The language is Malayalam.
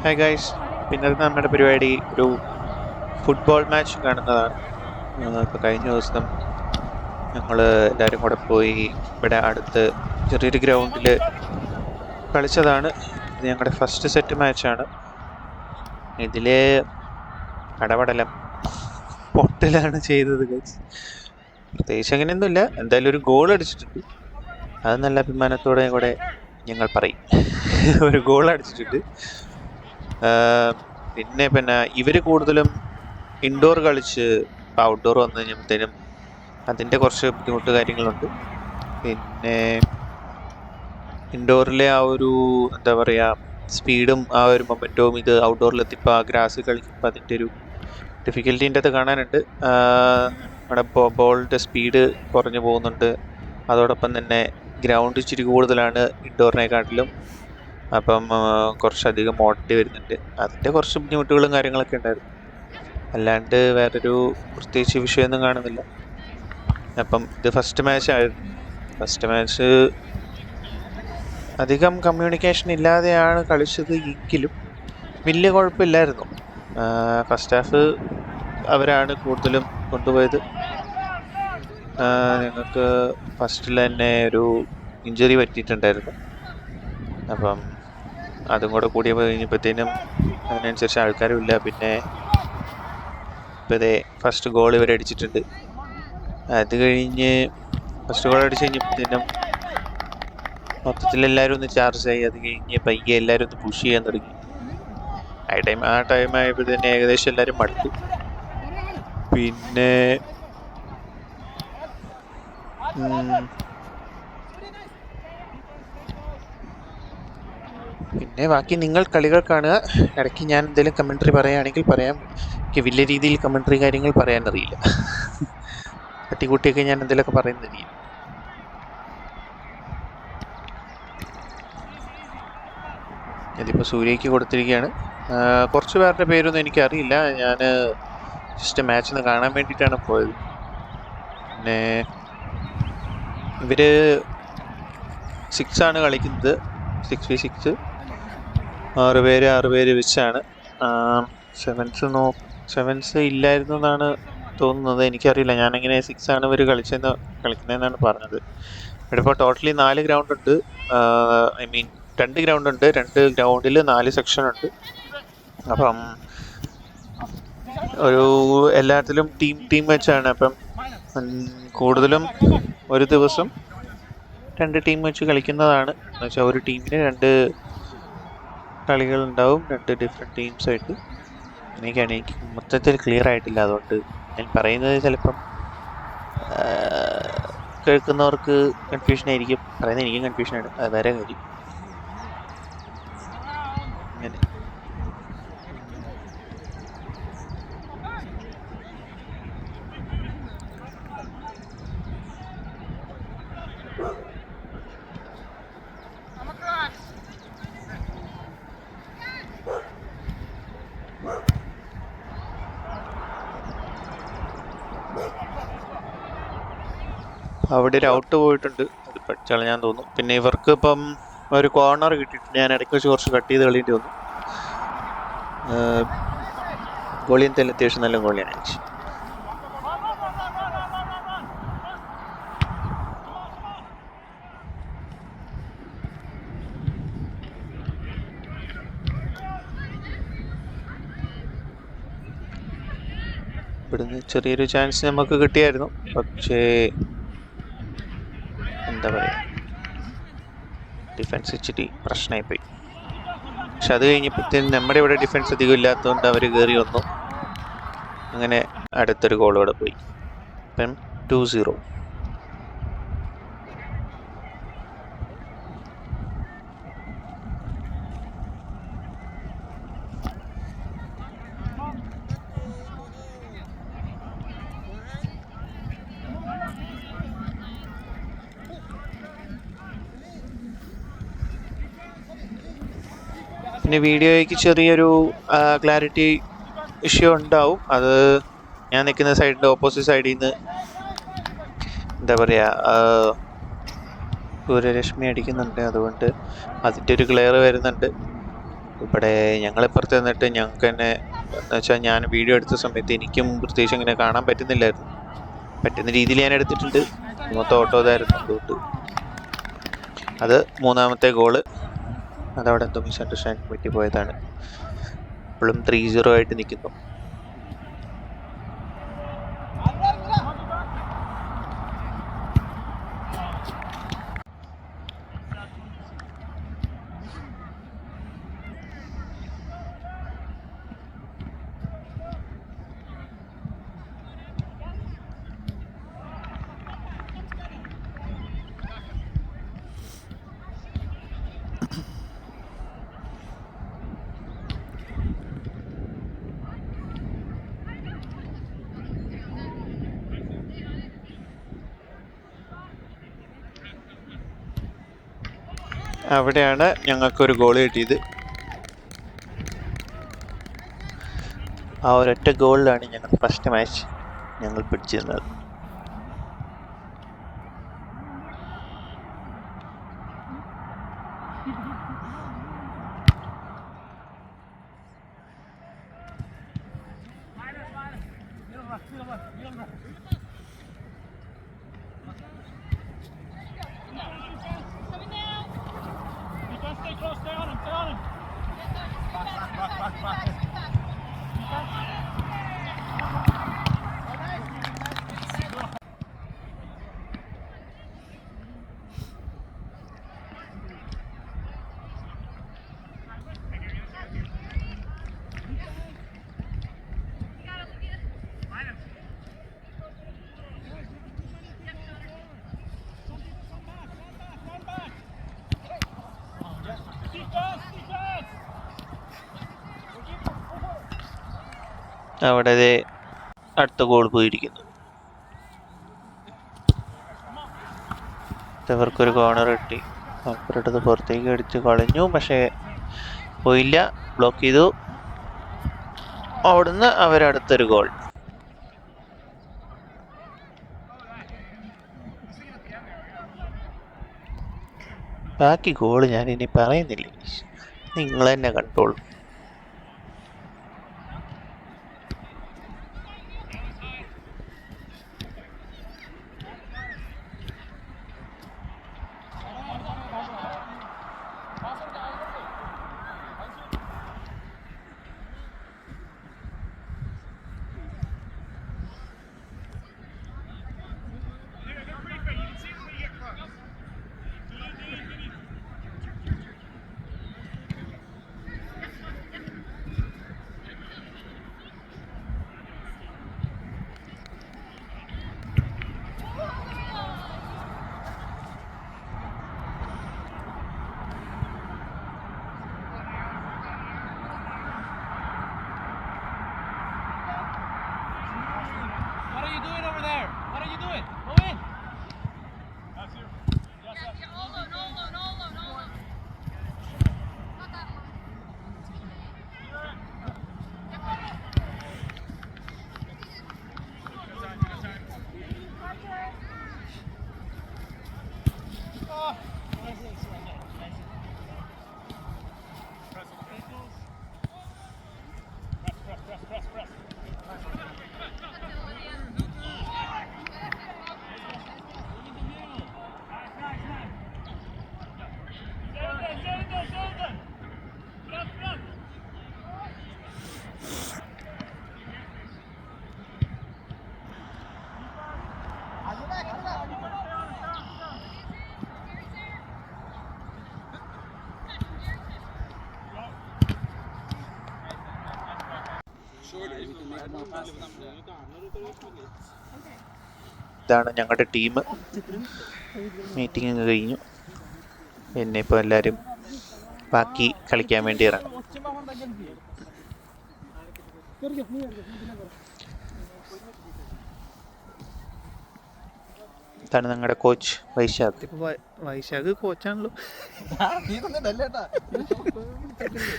ഹായ് ഗൈസ്, പിന്നീട് നമ്മുടെ പരിപാടി ഒരു ഫുട്ബോൾ മാച്ച് കാണുന്നതാണ്. ഇപ്പോൾ കഴിഞ്ഞ ദിവസം ഞങ്ങൾ എല്ലാവരും കൂടെ പോയി ഇവിടെ അടുത്ത് ചെറിയൊരു ഗ്രൗണ്ടിൽ കളിച്ചതാണ്. ഇത് ഞങ്ങളുടെ ഫസ്റ്റ് സെറ്റ് മാച്ചാണ്. ഇതിൽ അടപടലം പൊട്ടലാണ് ചെയ്തത് ഗൈസ്. പ്രത്യേകിച്ച് അങ്ങനെയൊന്നുമില്ല, എന്തായാലും ഒരു ഗോൾ അടിച്ചിട്ടുണ്ട്. അത് നല്ല അഭിമാനത്തോടെ കൂടെ ഞങ്ങൾ പറയും. ഒരു ഗോൾ അടിച്ചിട്ടുണ്ട്. പിന്നെ ഇവർ കൂടുതലും ഇൻഡോർ കളിച്ച് ഔട്ട്ഡോർ വന്നു കഴിഞ്ഞപ്പോഴത്തേനും അതിൻ്റെ കുറച്ച് ബുദ്ധിമുട്ട് കാര്യങ്ങളുണ്ട്. പിന്നെ ഇൻഡോറിലെ ആ ഒരു എന്താ പറയുക സ്പീഡും ആ ഒരു മൊമെൻറ്റവും ഇത് ഔട്ട്ഡോറിലെത്തിപ്പോൾ ആ ഗ്രാസ് കളിക്കുമ്പോൾ അതിൻ്റെ ഒരു ഡിഫിക്കൽറ്റീൻ്റെ അത് കാണാനുണ്ട്. നമ്മുടെ ബോളിൻ്റെ സ്പീഡ് കുറഞ്ഞു പോകുന്നുണ്ട്. അതോടൊപ്പം തന്നെ ഗ്രൗണ്ട് ഇച്ചിരി കൂടുതലാണ് ഇൻഡോറിനെക്കാട്ടിലും. അപ്പം കുറച്ചധികം ഓടേണ്ടി വരുന്നുണ്ട്. അതിൻ്റെ കുറച്ച് ബുദ്ധിമുട്ടുകളും കാര്യങ്ങളൊക്കെ ഉണ്ടായിരുന്നു. അല്ലാണ്ട് വേറൊരു പ്രത്യേകിച്ച് വിഷയമൊന്നും കാണുന്നില്ല. അപ്പം ഇത് ഫസ്റ്റ് മാച്ചായിരുന്നു. ഫസ്റ്റ് മാച്ച് അധികം കമ്മ്യൂണിക്കേഷൻ ഇല്ലാതെയാണ് കളിച്ചത് എങ്കിലും വലിയ കുഴപ്പമില്ലായിരുന്നു. ഫസ്റ്റ് ഹാഫ് അവരാണ് കൂടുതലും കൊണ്ടുപോയത്. ഞങ്ങൾക്ക് ഫസ്റ്റിൽ തന്നെ ഒരു ഇഞ്ചുറി പറ്റിയിട്ടുണ്ടായിരുന്നു. അപ്പം അതും കൂടെ കൂടി കഴിഞ്ഞപ്പോഴത്തേനും അതിനനുസരിച്ച് ആൾക്കാരും ഇല്ല. പിന്നെ ഇപ്പോൾ ഇതേ ഫസ്റ്റ് ഗോൾ ഇവരടിച്ചിട്ടുണ്ട്. അത് കഴിഞ്ഞ് ഫസ്റ്റ് ഗോൾ അടിച്ച് കഴിഞ്ഞപ്പോഴത്തേനും മൊത്തത്തിൽ എല്ലാവരും ഒന്ന് ചാർജായി. അത് കഴിഞ്ഞ് പയ്യെ എല്ലാവരും ഒന്ന് പുഷ് ചെയ്യാൻ തുടങ്ങി. ആ ടൈം ആയപ്പോൾ തന്നെ ഏകദേശം എല്ലാവരും മടുത്തു. പിന്നെ ബാക്കി നിങ്ങൾ കളികൾ കാണുക. ഇടയ്ക്ക് ഞാൻ എന്തെങ്കിലും കമൻട്രി പറയുകയാണെങ്കിൽ പറയാം. എനിക്ക് വലിയ രീതിയിൽ കമൻട്രി കാര്യങ്ങൾ പറയാനറിയില്ല. തട്ടിക്കൂട്ടിയൊക്കെ ഞാൻ എന്തെങ്കിലുമൊക്കെ പറയുന്നതായിരിക്കും. ഇതിപ്പോൾ സൂര്യയ്ക്ക് കൊടുത്തിരിക്കുകയാണ്. കുറച്ച് പേരുടെ പേരൊന്നും എനിക്കറിയില്ല. ഞാൻ ജസ്റ്റ് മാച്ചിന് കാണാൻ വേണ്ടിയിട്ടാണ് പോയത്. പിന്നെ ഇവർ 6 ആണ് കളിക്കുന്നത്. 6v6 6 പേര് വെച്ചാണ്. സെവൻസ് ഇല്ലായിരുന്നു എന്നാണ് തോന്നുന്നത്. എനിക്കറിയില്ല. ഞാനിങ്ങനെ 6 ആണ് ഇവർ കളിക്കുന്നതെന്നാണ് പറഞ്ഞത്. ഇവിടെ ഇപ്പോൾ ടോട്ടലി 4 ഗ്രൗണ്ട് ഉണ്ട്. 2 ഗ്രൗണ്ട് ഉണ്ട്. 2 ഗ്രൗണ്ടിൽ 4 സെക്ഷൻ ഉണ്ട്. അപ്പം എല്ലാത്തിലും ടീം വെച്ചാണ്. അപ്പം കൂടുതലും ഒരു ദിവസം 2 ടീം വെച്ച് കളിക്കുന്നതാണ്. എന്ന് വെച്ചാൽ ഒരു ടീമിന് 2 കളികൾ ഉണ്ടാവും, 2 ഡിഫറെൻറ്റ് ടീംസായിട്ട്. എനിക്ക് മൊത്തത്തിൽ ക്ലിയർ ആയിട്ടില്ല. അതുകൊണ്ട് ഞാൻ പറയുന്നത് ചിലപ്പം കേൾക്കുന്നവർക്ക് കൺഫ്യൂഷൻ ആയിരിക്കും. പറയുന്നത് എനിക്കും കൺഫ്യൂഷനാണ്. അത് വേറെ കാര്യം. അങ്ങനെ അവിടെ ഒരു ഔട്ട് പോയിട്ടുണ്ട്. അത് പഠിച്ചളഞ്ഞാൻ തോന്നുന്നു. പിന്നെ ഇവർക്ക് ഇപ്പം ഒരു കോർണർ കിട്ടിയിട്ടുണ്ട്. ഞാൻ ഇടയ്ക്ക് വെച്ച് കുറച്ച് കട്ട് ചെയ്ത് കളയേണ്ടി വന്നു. ഗോളി എന്തായാലും അത്യാവശ്യം നല്ല ഗോളിയാണ് അയച്ചു. ഇവിടുന്ന് ചെറിയൊരു ചാൻസ് നമുക്ക് കിട്ടിയായിരുന്നു. പക്ഷേ എന്താ പറയുക, ഡിഫൻസ് ഇച്ചിരി പ്രശ്നമായിപ്പോയി. പക്ഷെ അത് കഴിഞ്ഞപ്പോഴത്തേനും നമ്മുടെ ഇവിടെ ഡിഫൻസ് അധികം ഇല്ലാത്തതുകൊണ്ട് അവർ കയറി വന്നു. അങ്ങനെ അടുത്തൊരു ഗോളോടെ പോയി. ഇപ്പം 2-0. പിന്നെ വീഡിയോയ്ക്ക് ചെറിയൊരു ക്ലാരിറ്റി ഇഷ്യൂ ഉണ്ടാവും. അത് ഞാൻ നിൽക്കുന്ന സൈഡിൻ്റെ ഓപ്പോസിറ്റ് സൈഡിൽ നിന്ന് എന്താ പറയുക സൂര്യരശ്മി അടിക്കുന്നുണ്ട്. അതുകൊണ്ട് അതിൻ്റെ ഒരു ക്ലിയർ വരുന്നുണ്ട്. ഇവിടെ ഞങ്ങളിപ്പുറത്ത് നിന്നിട്ട് ഞങ്ങൾക്ക് തന്നെ എന്ന് വെച്ചാൽ ഞാൻ വീഡിയോ എടുത്ത സമയത്ത് എനിക്കും പ്രത്യേകിച്ച് ഇങ്ങനെ കാണാൻ പറ്റുന്നില്ലായിരുന്നു. പറ്റുന്ന രീതിയിൽ ഞാൻ എടുത്തിട്ടുണ്ട്. മൊത്തം ഓട്ടോ ഇതായിരുന്നു. അതുകൊണ്ട് അത് മൂന്നാമത്തെ ഗോള്. അതവിടെ എന്തോ മിസ്അണ്ടർസ്റ്റാൻഡിങ് പറ്റി പോയതാണ്. ഇപ്പോഴും 3-0 ആയിട്ട് നിൽക്കുന്നു. അവിടെയാണ് ഞങ്ങൾക്കൊരു ഗോൾ കിട്ടിയത്. ആ ഒരൊറ്റ ഗോളിലാണ് ഞങ്ങൾ ഫസ്റ്റ് മാച്ച് ഞങ്ങൾ പിടിച്ചിരുന്നത്. അവിടെ അടുത്ത ഗോൾ പോയിരിക്കുന്നു. ഇവർക്കൊരു കോർണർ കിട്ടി. അപ്പുറത്തത് പുറത്തേക്ക് അടിച്ച് കളഞ്ഞു. പക്ഷേ പോയില്ല, ബ്ലോക്ക് ചെയ്തു. അവിടുന്ന് അവരടുത്തൊരു ഗോൾ. ബാക്കി ഗോള് ഞാൻ ഇനി പറയുന്നില്ല, നിങ്ങൾ തന്നെ കണ്ടോളൂ. ഇതാണ് ഞങ്ങളുടെ ടീം. മീറ്റിംഗ് കഴിഞ്ഞു. പിന്നെ ഇപ്പോൾ എല്ലാവരും ബാക്കി കളിക്കാൻ വേണ്ടി ഇറങ്ങും. ഇതാണ് ഞങ്ങളുടെ കോച്ച് വൈശാഖ്. വൈശാഖ് കോച്ചാണല്ലോ.